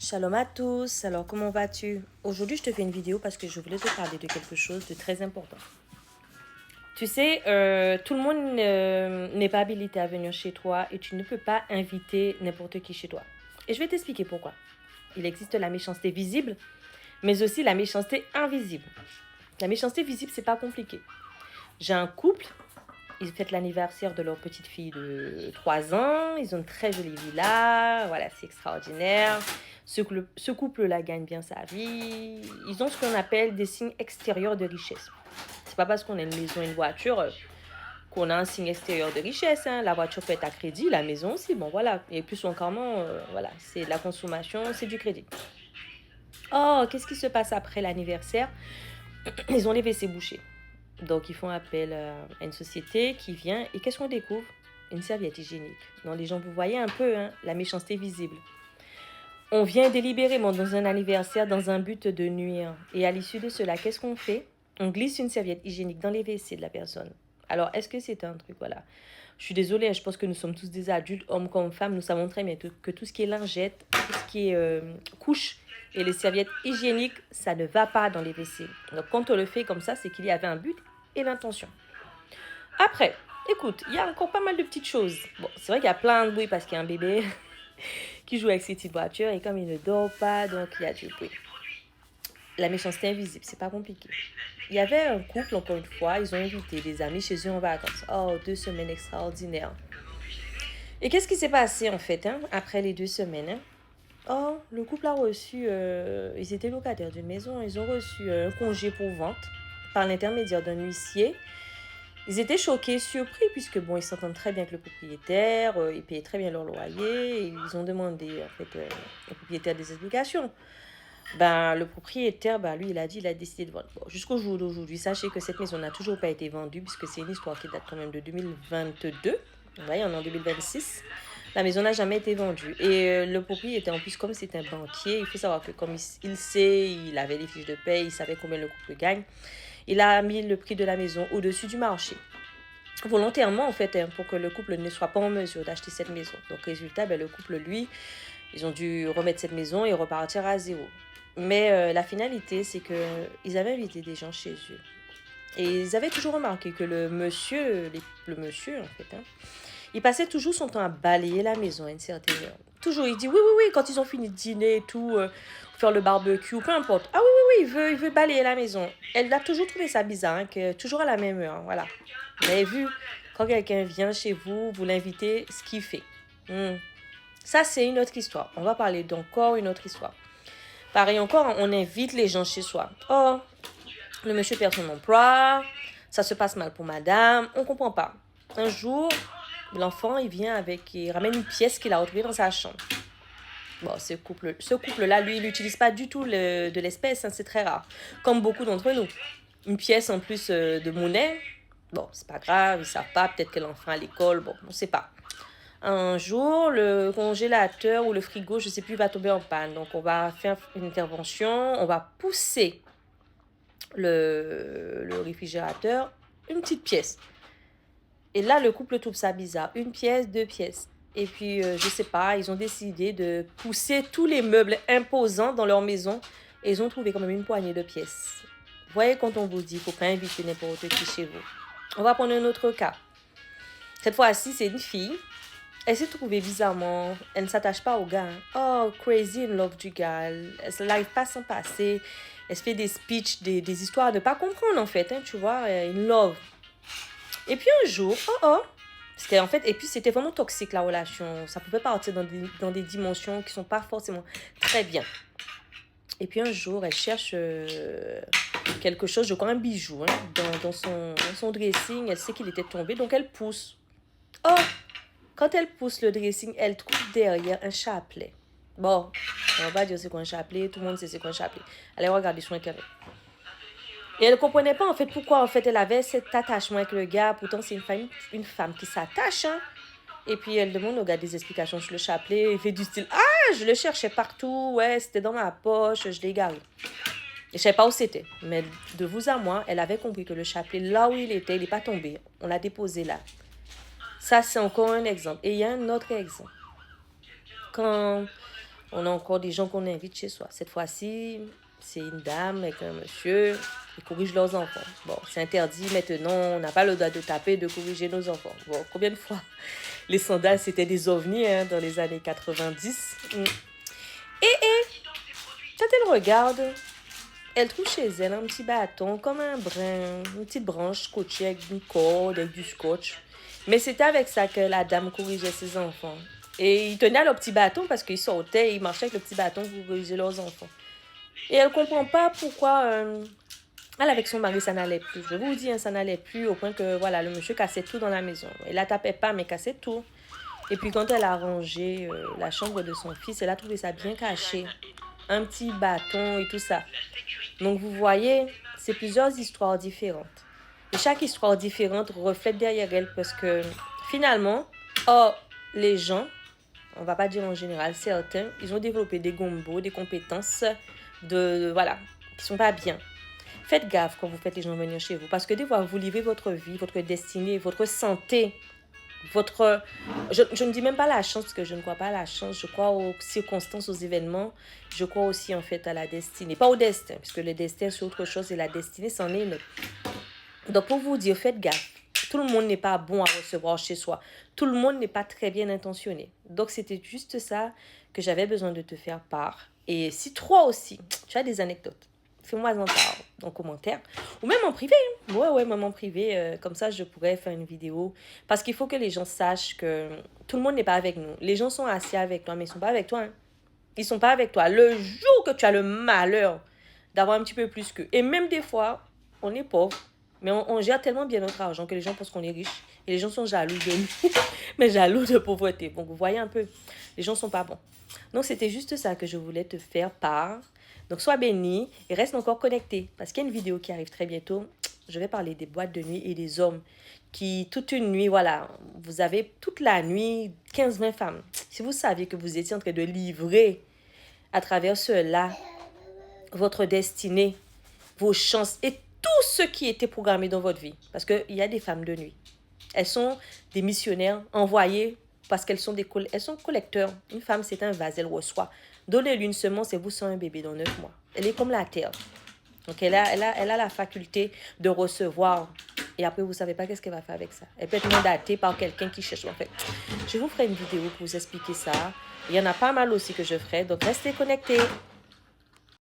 Shalom à tous, alors comment vas-tu? Aujourd'hui je te fais une vidéo parce que je voulais te parler de quelque chose de très important. Tu sais, tout le monde n'est pas habilité à venir chez toi et tu ne peux pas inviter n'importe qui chez toi. Et je vais t'expliquer pourquoi. Il existe la méchanceté visible, mais aussi la méchanceté invisible. La méchanceté visible, c'est pas compliqué. J'ai un couple, ils fêtent l'anniversaire de leur petite fille de 3 ans. Ils ont une très jolie villa. Voilà, c'est extraordinaire. Ce couple-là gagne bien sa vie. Ils ont ce qu'on appelle des signes extérieurs de richesse. C'est pas parce qu'on a une maison, une voiture qu'on a un signe extérieur de richesse. Hein. La voiture peut être à crédit, la maison aussi. Bon, voilà. Et plus encore, voilà, c'est de la consommation, c'est du crédit. Oh, qu'est-ce qui se passe après l'anniversaire? Ils ont les WC bouchés. Donc, ils font appel à une société qui vient. Et qu'est-ce qu'on découvre? Une serviette hygiénique. Donc, les gens, vous voyez un peu la méchanceté visible. On vient délibérément dans un anniversaire dans un but de nuire. Et à l'issue de cela, qu'est-ce qu'on fait? On glisse une serviette hygiénique dans les WC de la personne. Alors, est-ce que c'est un truc? Voilà. Je suis désolée, je pense que nous sommes tous des adultes, hommes comme femmes. Nous savons très bien que tout ce qui est lingette, tout ce qui est couche et les serviettes hygiéniques, ça ne va pas dans les WC. Donc, quand on le fait comme ça, c'est qu'il y avait un but et l'intention. Après, écoute, il y a encore pas mal de petites choses. Bon, c'est vrai qu'il y a plein de bruit parce qu'il y a un bébé qui joue avec ses petites voitures et comme il ne dort pas, donc il y a du bruit. La méchanceté invisible, c'est pas compliqué. Il y avait un couple, encore une fois, ils ont invité des amis chez eux en vacances. Oh, 2 semaines extraordinaires. Et qu'est-ce qui s'est passé en fait après les 2 semaines? Oh, le couple a reçu, ils étaient locataires d'une maison, ils ont reçu un congé pour vente par l'intermédiaire d'un huissier. Ils étaient choqués, surpris, puisque bon, ils s'entendent très bien avec le propriétaire, ils payaient très bien leur loyer, et ils ont demandé en fait au propriétaire des explications. Ben, le propriétaire, ben, lui, il a dit, il a décidé de vendre. Bon, jusqu'au jour d'aujourd'hui, sachez que cette maison n'a toujours pas été vendue, puisque c'est une histoire qui date quand même de 2022. Vous voyez, on est en 2026. La maison n'a jamais été vendue. Et le propriétaire, en plus, comme c'est un banquier, il faut savoir que comme il sait, il avait les fiches de paie, il savait combien le couple gagne, il a mis le prix de la maison au-dessus du marché. Volontairement, en fait, pour que le couple ne soit pas en mesure d'acheter cette maison. Donc, résultat, ben, le couple, lui, ils ont dû remettre cette maison et repartir à zéro. Mais la finalité, c'est qu'ils avaient invité des gens chez eux. Et ils avaient toujours remarqué que le monsieur, en fait, il passait toujours son temps à balayer la maison à une certaine heure. Toujours, il dit oui, oui, oui, quand ils ont fini de dîner et tout, faire le barbecue, peu importe. Ah oui, oui, oui, il veut balayer la maison. Elle a toujours trouvé ça bizarre, que toujours à la même heure, voilà. Vous avez vu, quand quelqu'un vient chez vous, vous l'invitez, ce qu'il fait. Ça, c'est une autre histoire. On va parler d'encore une autre histoire. Pareil encore, on invite les gens chez soi. Oh, le monsieur perd son emploi, ça se passe mal pour madame, on comprend pas. Un jour, l'enfant, il ramène une pièce qu'il a retrouvée dans sa chambre. Bon, ce couple-là, lui, il n'utilise pas du tout de l'espèce, c'est très rare. Comme beaucoup d'entre nous. Une pièce en plus de monnaie, bon, c'est pas grave, ils savent pas, peut-être que l'enfant à l'école, bon, on sait pas. Un jour, le congélateur ou le frigo, je sais plus, va tomber en panne. Donc, on va faire une intervention, on va pousser le réfrigérateur une petite pièce. Et là, le couple trouve ça bizarre. Une pièce, 2 pièces. Et puis, je sais pas, ils ont décidé de pousser tous les meubles imposants dans leur maison. Et ils ont trouvé quand même une poignée de pièces. Vous voyez, quand on vous dit qu'il ne faut pas inviter n'importe qui chez vous. On va prendre un autre cas. Cette fois-ci, c'est une fille. Elle s'est trouvée bizarrement. Elle ne s'attache pas au gars. Oh, crazy in love du gars. Elle n'arrive pas à s'en passer. Elle se fait des speeches, des histoires à ne pas comprendre en fait. Tu vois, in love. Et puis un jour, c'était en fait, et puis c'était vraiment toxique la relation. Ça pouvait partir dans des dimensions qui sont pas forcément très bien. Et puis un jour, elle cherche quelque chose, je crois un bijou, dans son dressing. Elle sait qu'il était tombé, donc elle pousse. Oh, quand elle pousse le dressing, elle trouve derrière un chapelet. Bon, on va pas dire c'est quoi un chapelet, tout le monde sait c'est quoi un chapelet. Allez regarder sur internet. Et elle ne comprenait pas en fait pourquoi en fait elle avait cet attachement avec le gars. Pourtant c'est une femme qui s'attache. Et puis elle demande au gars des explications sur le chapelet. Il fait du style ah je le cherchais partout. Ouais c'était dans ma poche. Je l'ai garé. Et je ne savais pas où c'était. Mais de vous à moi elle avait compris que le chapelet là où il était il n'est pas tombé. On l'a déposé là. Ça c'est encore un exemple. Et il y a un autre exemple. Quand On a encore des gens qu'on invite chez soi. Cette fois-ci, c'est une dame avec un monsieur. Ils corrigent leurs enfants. Bon, c'est interdit maintenant. On n'a pas le droit de taper, de corriger nos enfants. Bon, combien de fois les sandales, c'était des ovnis hein, dans les années 90. Quand elle regarde, elle trouve chez elle un petit bâton, comme un brin, une petite branche scotchée avec une corde, avec du scotch. Mais c'était avec ça que la dame corrigeait ses enfants. Et ils tenaient leur petit bâton parce qu'ils sortaient et ils marchaient avec le petit bâton pour corriger leurs enfants. Et elle ne comprend pas pourquoi elle, avec son mari, ça n'allait plus. Je vous dis, hein, ça n'allait plus au point que voilà, le monsieur cassait tout dans la maison. Elle la tapait pas, mais cassait tout. Et puis quand elle a rangé la chambre de son fils, elle a trouvé ça bien caché. Un petit bâton et tout ça. Donc vous voyez, c'est plusieurs histoires différentes. Et chaque histoire différente reflète derrière elle parce que finalement, les gens, on va pas dire en général, certains, ils ont développé des gombos, des compétences voilà, qui sont pas bien. Faites gaffe quand vous faites les gens venir chez vous parce que des fois, vous livrez votre vie, votre destinée, votre santé, je ne dis même pas la chance parce que je ne crois pas à la chance, je crois aux circonstances, aux événements, je crois aussi en fait à la destinée, pas au destin, parce que le destin c'est autre chose et la destinée c'en est une autre. Donc pour vous dire, faites gaffe, tout le monde n'est pas bon à recevoir chez soi, tout le monde n'est pas très bien intentionné. Donc c'était juste ça que j'avais besoin de te faire part. Et si toi aussi, tu as des anecdotes, fais-moi en part en commentaire ou même en privé. Ouais, même en privé. Comme ça, je pourrais faire une vidéo. Parce qu'il faut que les gens sachent que tout le monde n'est pas avec nous. Les gens sont assis avec toi, mais ils ne sont pas avec toi. Hein. Ils ne sont pas avec toi. Le jour que tu as le malheur d'avoir un petit peu plus qu'eux. Et même des fois, on est pauvre. Mais on gère tellement bien notre argent que les gens pensent qu'on est riche. Et les gens sont jaloux de nous. Mais jaloux de pauvreté. Donc, vous voyez un peu. Les gens ne sont pas bons. Donc, c'était juste ça que je voulais te faire part. Donc, sois béni et reste encore connecté. Parce qu'il y a une vidéo qui arrive très bientôt. Je vais parler des boîtes de nuit et des hommes qui, toute une nuit, voilà, vous avez toute la nuit 15-20 femmes. Si vous saviez que vous étiez en train de livrer à travers cela votre destinée, vos chances et tout ce qui était programmé dans votre vie. Parce qu'il y a des femmes de nuit. Elles sont des missionnaires envoyés parce qu'elles sont elles sont collecteurs. Une femme, c'est un vase, elle reçoit. Donnez-lui une semence et vous sent un bébé dans 9 mois. Elle est comme la terre. Donc, elle a la faculté de recevoir. Et après, vous ne savez pas qu'est-ce qu'elle va faire avec ça. Elle peut être mandatée par quelqu'un qui cherche. En fait, je vous ferai une vidéo pour vous expliquer ça. Il y en a pas mal aussi que je ferai. Donc, restez connectés.